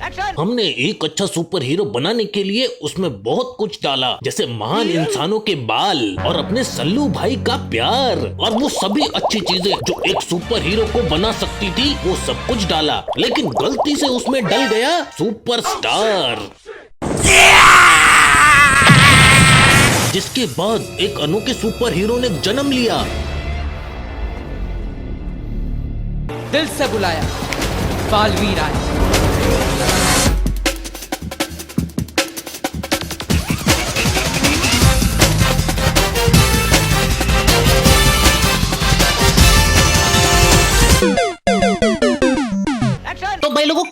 हमने एक अच्छा सुपर हीरो बनाने के लिए उसमें बहुत कुछ डाला, जैसे महान इंसानों के बाल और अपने सल्लू भाई का प्यार और वो सभी अच्छी चीजें जो एक सुपर हीरो को बना सकती थी, वो सब कुछ डाला। लेकिन गलती से उसमें डल गया सुपरस्टार, जिसके बाद एक अनोखे सुपर हीरो ने जन्म लिया। दिल से बुलाया बालवीर आए।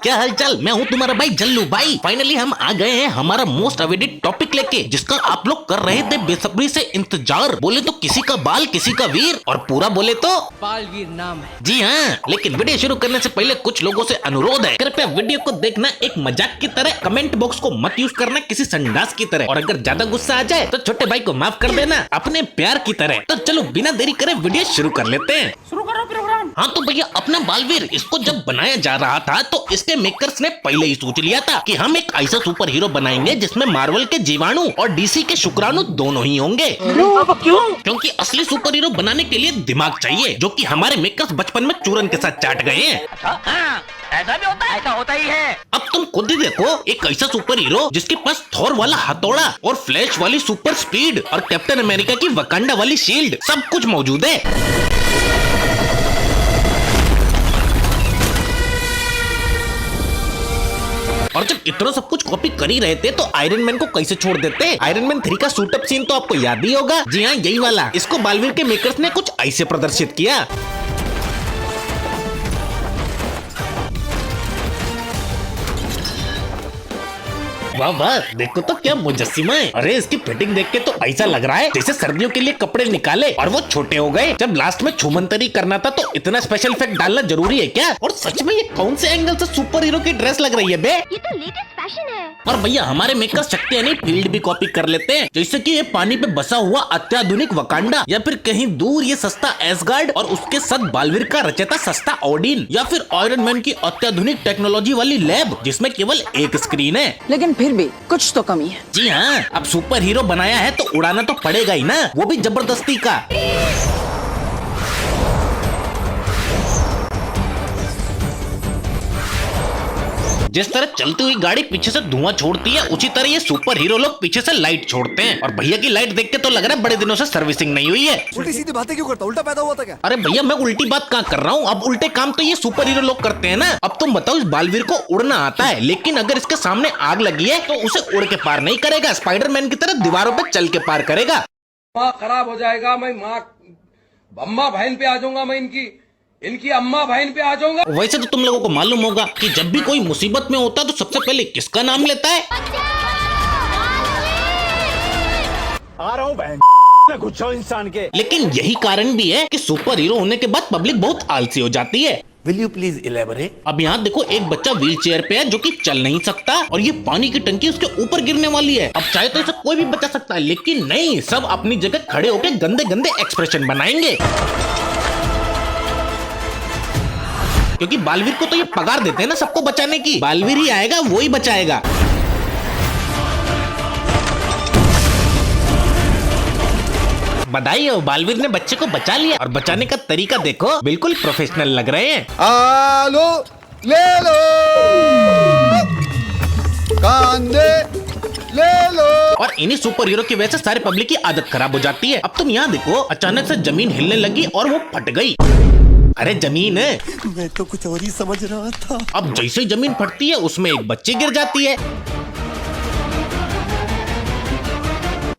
क्या हालचाल, मैं हूँ तुम्हारा भाई जल्लू भाई। फाइनली हम आ गए हैं हमारा मोस्ट अवेटेड टॉपिक लेके, जिसका आप लोग कर रहे थे बेसब्री से इंतजार। बोले तो किसी का बाल किसी का वीर, और पूरा बोले तो बालवीर नाम है। जी हाँ, लेकिन वीडियो शुरू करने से पहले कुछ लोगों से अनुरोध है, कृपया वीडियो को देखना एक मजाक की तरह, कमेंट बॉक्स को मत यूज करना किसी संडास की तरह, और अगर ज्यादा गुस्सा आ जाए तो छोटे भाई को माफ कर देना अपने प्यार की तरह। तो चलो बिना देरी करे वीडियो शुरू कर लेते हैं। शुरू करो प्रोग्राम। हाँ तो भैया, अपना बालवीर इसको जब बनाया जा रहा था तो इसके मेकर्स ने पहले ही सोच लिया था कि हम एक ऐसा सुपर हीरो बनाएंगे जिसमें मार्वल के जीवाणु और डीसी के शुक्राणु दोनों ही होंगे। क्यों? क्योंकि असली सुपर हीरो बनाने के लिए दिमाग चाहिए, जो कि हमारे मेकर्स बचपन में चूरन के साथ चाट गए हैं। ऐसा भी होता है? ऐसा होता ही है। अब तुम खुद ही देखो, एक ऐसा सुपर हीरो जिसके पास थॉर वाला हथौड़ा और फ्लैश वाली सुपर स्पीड और कैप्टन अमेरिका की वकांडा वाली शील्ड, सब कुछ मौजूद है। और जब इतना सब कुछ कॉपी कर ही रहे थे तो आयरन मैन को कैसे छोड़ देते। आयरन मैन 3 का सूटअप सीन तो आपको याद ही होगा। जी हाँ, यही वाला। इसको बालवीर के मेकर्स ने कुछ ऐसे प्रदर्शित किया। वाह वाह, देखो तो क्या मुजस्सिमा है। अरे इसकी फिटिंग देख के तो ऐसा लग रहा है जैसे सर्दियों के लिए कपड़े निकाले और वो छोटे हो गए। जब लास्ट में छुमंतरी करना था तो इतना स्पेशल इफेक्ट डालना जरूरी है क्या? और सच में ये कौन से एंगल से सुपर हीरो की ड्रेस लग रही है बे? ये तो लेटेस्ट फैशन है। और भैया हमारे मेकर्स शक्ति नहीं फील्ड भी कॉपी कर लेते हैं, जैसे कि ये पानी पे बसा हुआ अत्याधुनिक वकांडा, या फिर कहीं दूर ये सस्ता एसगार्ड और उसके साथ बालवीर का रचयिता सस्ता ओडिन, या फिर आयरन मैन की अत्याधुनिक टेक्नोलॉजी वाली लैब जिसमें केवल एक स्क्रीन है। लेकिन फिर भी कुछ तो कमी है। जी हाँ, अब सुपर हीरो बनाया है तो उड़ाना तो पड़ेगा ही ना, वो भी जबरदस्ती का। जिस तरह चलती हुई गाड़ी पीछे से धुआं छोड़ती है, उसी तरह ये सुपर हीरो लोग पीछे से लाइट छोड़ते हैं। और भैया की लाइट देख के तो लग रहा है बड़े दिनों से सर्विसिंग नहीं हुई है। उल्टी सीधी बातें क्यों करता? उल्टा पैदा हुआ था क्या? अरे भैया, मैं उल्टी बात कहाँ कर रहा हूँ, अब उल्टे काम तो ये सुपर हीरो लोग करते हैं ना। अब तुम बताओ, इस बालवीर को उड़ना आता है, लेकिन अगर इसके सामने आग लगी है तो उसे उड़ के पार नहीं करेगा, स्पाइडरमैन की तरह दीवारों पे चल के पार करेगा। माँ खराब हो जाएगा, मैं माँ अम्मा बहन पे आ जाऊंगा, मैं इनकी अम्मा बहन पे आ जाऊंगा। वैसे तो तुम लोगों को मालूम होगा कि जब भी कोई मुसीबत में होता है तो सबसे पहले किसका नाम लेता है? आ रहा हूँ बहन गुच्छा इंसान के। लेकिन यही कारण भी है कि सुपर हीरो होने के बाद पब्लिक बहुत आलसी हो जाती है। Will you please elaborate? अब यहाँ देखो, एक बच्चा व्हील चेयर पे है जो कि चल नहीं सकता, और ये पानी की टंकी उसके ऊपर गिरने वाली है। अब चाहे तो इसे कोई भी बचा सकता है, लेकिन नहीं, सब अपनी जगह खड़े होकर गंदे गंदे एक्सप्रेशन बनाएंगे, क्योंकि बालवीर को तो ये पगार देते हैं ना सबको बचाने की। बालवीर ही आएगा, वो ही बचाएगा। बधाई हो, बालवीर ने बच्चे को बचा लिया, और बचाने का तरीका देखो, बिल्कुल प्रोफेशनल लग रहे हैं। आलो ले लो, कांदे ले लो। और इन्हीं सुपर हीरो की वजह से सारे पब्लिक की आदत खराब हो जाती है। अब तुम यहाँ देखो, अचानक से जमीन हिलने लगी और वो फट गई। अरे जमीन है, मैं तो कुछ और ही समझ रहा था। अब जैसे ही जमीन फटती है उसमें एक बच्ची गिर जाती है,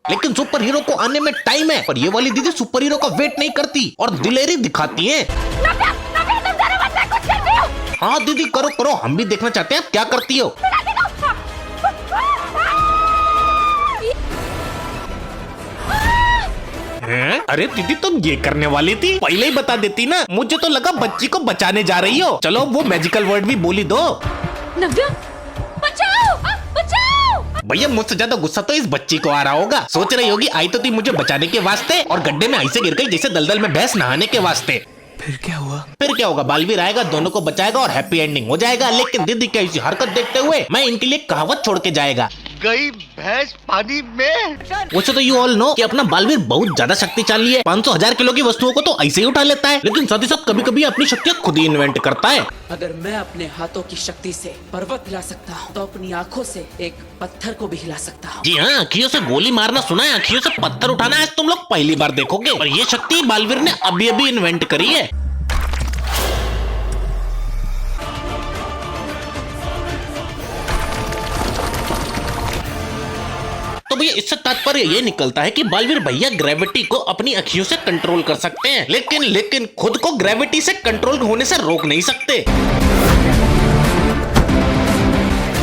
लेकिन सुपर हीरो को आने में टाइम है। और ये वाली दीदी सुपर हीरो का वेट नहीं करती और दिलेरी दिखाती है। हाँ दीदी, करो करो, हम भी देखना चाहते हैं क्या करती हो। अरे दीदी, तुम ये करने वाली थी, पहले ही बता देती ना, मुझे तो लगा बच्ची को बचाने जा रही हो। चलो वो मैजिकल वर्ड भी बोली दो। नव्या, बचाओ, बचाओ। भैया मुझसे ज्यादा गुस्सा तो इस बच्ची को आ रहा होगा। सोच रही होगी आई तो थी मुझे बचाने के वास्ते और गड्ढे में ऐसे गिर गई जैसे दलदल में भैंस नहाने के वास्ते। फिर क्या हुआ? फिर क्या होगा, बालवीर आएगा, दोनों को बचाएगा और हैप्पी एंडिंग हो जाएगा। लेकिन दीदी की ऐसी हरकत देखते हुए मैं इनके लिए कहावत छोड़ के जाएगा। गई भैंस पानी में। वैसे तो यू ऑल नो कि अपना बालवीर बहुत ज्यादा शक्तिशाली है। 500,000 किलो की वस्तुओं को तो ऐसे ही उठा लेता है, लेकिन साथ ही साथ कभी कभी अपनी शक्तियाँ खुद ही इन्वेंट करता है। अगर मैं अपने हाथों की शक्ति से पर्वत हिला सकता हूँ तो अपनी आँखों से एक पत्थर को भी हिला सकता हूँ। जी हाँ, आँखियों से गोली मारना सुना है, आँखियों से पत्थर उठाना आज तुम लोग पहली बार देखोगे। और ये शक्ति बालवीर ने अभी अभी इन्वेंट करी है। तो भैया इससे तात्पर्य ये निकलता है कि बालवीर भैया ग्रेविटी को अपनी अखियों से कंट्रोल कर सकते हैं, लेकिन खुद को ग्रेविटी से कंट्रोल होने से रोक नहीं सकते।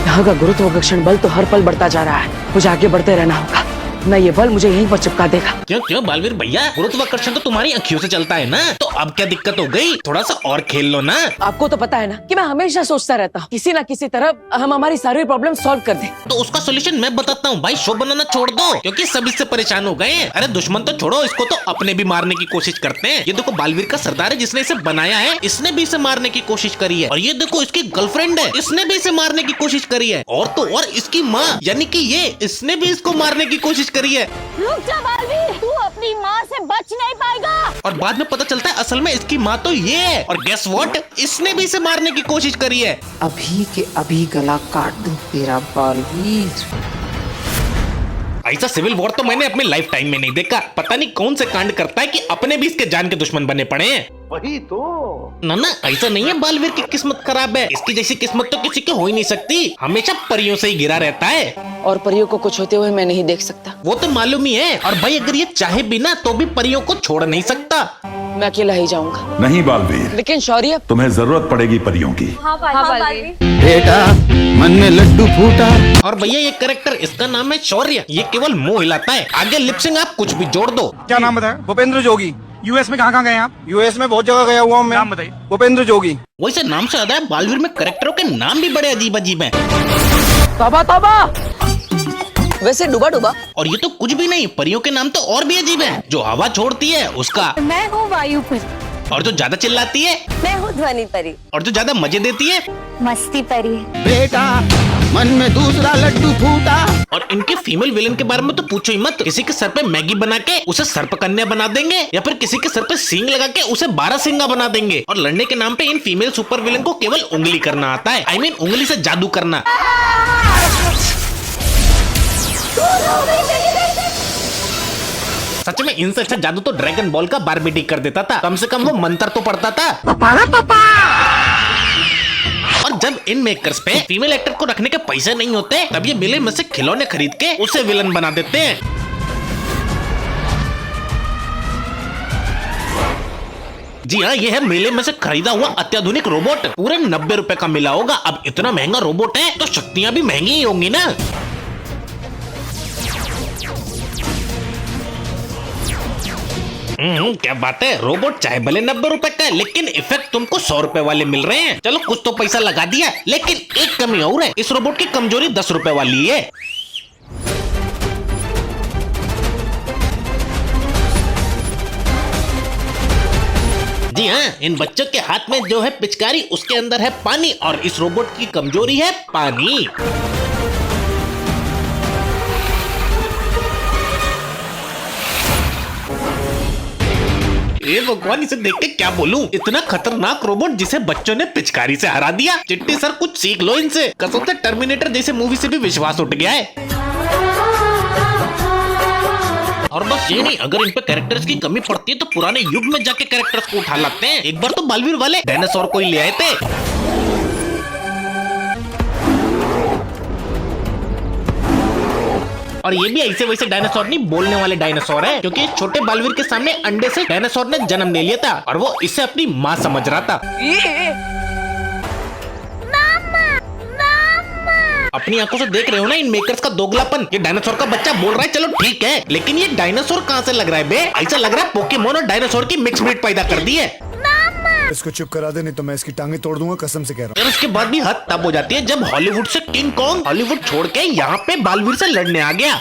यहाँ का गुरुत्वाकर्षण बल तो हर पल बढ़ता जा रहा है, मुझे आगे बढ़ते रहना होगा, न ये बल मुझे यहीं पर चिपका देगा। क्यों बालवीर भैया, गुरुत्वाकर्षण तो तुम्हारी अखियों से चलता है ना, तो अब क्या दिक्कत हो गई? थोड़ा सा और खेल लो ना। आपको तो पता है ना कि मैं हमेशा सोचता रहता हूँ किसी न किसी तरह हम हमारी सारी प्रॉब्लम सॉल्व कर दें। तो उसका सोल्यूशन मैं बताता हूँ भाई, शो बनाना छोड़ दो, क्योंकि सब इससे परेशान हो गए हैं। अरे दुश्मन तो छोड़ो, इसको तो अपने भी मारने की कोशिश करते हैं। ये देखो बालवीर का सरदार है जिसने इसे बनाया है, इसने भी इसे मारने की कोशिश करी है। और ये देखो इसकी गर्लफ्रेंड है, इसने भी इसे मारने की कोशिश करी है। और तो और इसकी माँ यानी कि ये, इसने भी इसको मारने की कोशिश करी है। रुक जा बालवीर, तू अपनी माँ से बच नहीं पाएगा। और बाद में पता चलता है असल में इसकी माँ तो ये है। और गेस व्हाट, इसने भी इसे मारने की कोशिश करी है। अभी के अभी गला काट दूं तेरा बालवीर। ऐसा सिविल वॉर तो मैंने अपने लाइफ टाइम में नहीं देखा। पता नहीं कौन से कांड करता है कि अपने भी इसके जान के दुश्मन बने पड़े हैं। वही तो। ना ऐसा नहीं है, बालवीर की किस्मत खराब है। इसकी जैसी किस्मत तो किसी की हो ही नहीं सकती, हमेशा परियों से ही घिरा रहता है। और परियों को कुछ होते हुए मैं नहीं देख सकता। वो तो मालूम ही है। और भाई अगर ये चाहे बिना तो भी परियों को छोड़ नहीं सकता। मैं अकेला ही जाऊंगा। नहीं बालवीर, लेकिन शौर्य, तुम्हें जरूरत पड़ेगी परियों की। हाँ बालवीर। बेटा मन में लड्डू फूटा। और भैया ये कैरेक्टर, इसका नाम है शौर्य, ये केवल मुंह हिलाता है, आगे लिपसिंग आप कुछ भी जोड़ दो। क्या नाम बताया? भूपेंद्र जोगी। यूएस में कहाँ गए आप? यूएस में बहुत जगह गया हुआ हूँ मैं। नाम बताइए। भूपेंद्र जोगी। वैसे नाम से याद है, बालवीर में कैरेक्टरों के नाम भी बड़े अजीब अजीब हैं। तौबा तौबा। वैसे डूबा डूबा। और ये तो कुछ भी नहीं, परियों के नाम तो और भी अजीब हैं। जो हवा छोड़ती है उसका, मैं हूँ वायु परी। और जो ज्यादा चिल्लाती है, मैं हूँ ध्वनि परी। और जो ज्यादा मजे देती है, मस्ती परी। बेटा मन में दूसरा लड्डू फूटा। और इनके फीमेल विलन के बारे में तो पूछो ही मत। किसी के सर पे मैगी बना के उसे सर्पकन्या बना देंगे, या फिर किसी के सर पे सींग लगा के उसे 12 सिंगा बना देंगे। और लड़ने के नाम पे इन फीमेल सुपर विलन को केवल उंगली करना आता है। I mean, उंगली से जादू करना। सच में इनसे अच्छा जादू तो ड्रैगन बॉल का बारबीडी कर देता था, कम से कम वो मंत्र तो पढ़ता था। और जब इन मेकर्स पे फीमेल एक्टर को रखने के पैसे नहीं होते, तब ये मेले में से खिलौने खरीद के उसे विलन बना देते हैं। जी हाँ, ये है मेले में से खरीदा हुआ अत्याधुनिक रोबोट। पूरे 90 रुपए का मिला होगा। अब इतना महंगा रोबोट है तो शक्तियां भी महंगी ही होंगी ना। क्या बात है, रोबोट चाहे भले 90 रुपए का है, लेकिन इफेक्ट तुमको 100 रुपए वाले मिल रहे हैं। चलो कुछ तो पैसा लगा दिया, लेकिन एक कमी और है, इस रोबोट की कमजोरी 10 रुपए वाली है। जी हाँ, इन बच्चों के हाथ में जो है पिचकारी, उसके अंदर है पानी, और इस रोबोट की कमजोरी है पानी। ये भगवान, इसे देख के क्या बोलूं, इतना खतरनाक रोबोट जिसे बच्चों ने पिचकारी से हरा दिया। चिट्टी सर कुछ सीख लो इनसे, कसम से टर्मिनेटर जैसे मूवी से भी विश्वास उठ गया है। और बस ये नहीं, अगर इन पे कैरेक्टर्स की कमी पड़ती है तो पुराने युग में जाके कैरेक्टर्स को उठा लाते हैं। एक बार तो बालवीर वाले डायनासोर को ही ले आए थे। और ये भी ऐसे वैसे डायनासोर नहीं, बोलने वाले डायनासोर है, क्योंकि छोटे बालवीर के सामने अंडे से डायनासोर ने जन्म ले लिया था और वो इसे अपनी माँ समझ रहा था। अपनी आंखों से देख रहे हो ना इन मेकर्स का दोगलापन। ये डायनासोर का बच्चा बोल रहा है, चलो ठीक है, लेकिन ये डायनासोर कहाँ से लग रहा है बे? ऐसा लग रहा है पोकेमोन और डायनासोर की मिक्स ब्रीड पैदा कर दी है। इसको चुप करा दे, नहीं तो मैं इसकी टांगे तोड़ दूंगा, कसम से कह रहा हूँ। और उसके बाद भी हद तब हो जाती है जब हॉलीवुड से किंग कॉन्ग हॉलीवुड छोड़ के यहाँ पे बालवीर से लड़ने आ गया।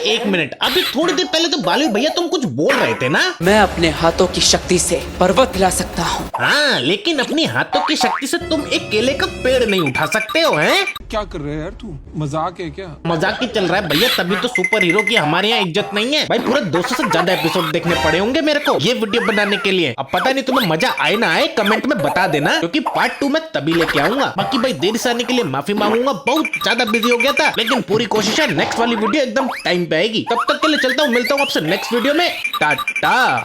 एक मिनट, अभी थोड़ी देर पहले तो बालू भैया तुम कुछ बोल रहे थे ना? मैं अपने हाथों की शक्ति से पर्वत हिला सकता हूँ। हाँ, लेकिन अपनी हाथों की शक्ति से तुम एक केले का पेड़ नहीं उठा सकते हो, हैं? क्या कर रहे हैं यार तू? मजाक है क्या? मजाक ही चल रहा है भैया, तभी तो सुपर हीरो की हमारे यहाँ इज्जत नहीं है भाई। पूरे 200 से ज्यादा एपिसोड देखने पड़े होंगे मेरे को ये वीडियो बनाने के लिए। अब पता नहीं तुम्हें मजा आए ना आए, कमेंट में बता देना, क्योंकि पार्ट 2 में तभी लेके आऊंगा। बाकी भाई देरी से आने के लिए माफी मांगूंगा, बहुत ज्यादा बिजी हो गया था, लेकिन पूरी कोशिश है नेक्स्ट वाली वीडियो एकदम टाइम पे आएगी। तब तक के लिए चलता हूँ, मिलता हूँ आपसे नेक्स्ट वीडियो में। टाटा।